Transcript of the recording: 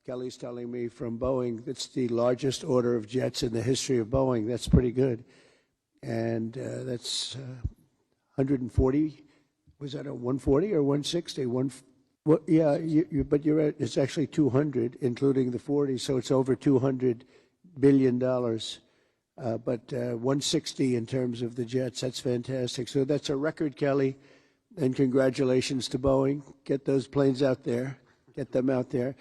Kelly's telling me from Boeing, it's the largest order of jets in the history of Boeing. That's pretty good. And that's 140. Was that a 140 or 160? Yeah, but you're right. It's actually 200, including the 40. So it's over $200 billion. But 160 in terms of the jets. That's fantastic. So that's a record, Kelly. And congratulations to Boeing. Get those planes out there. Get them out there.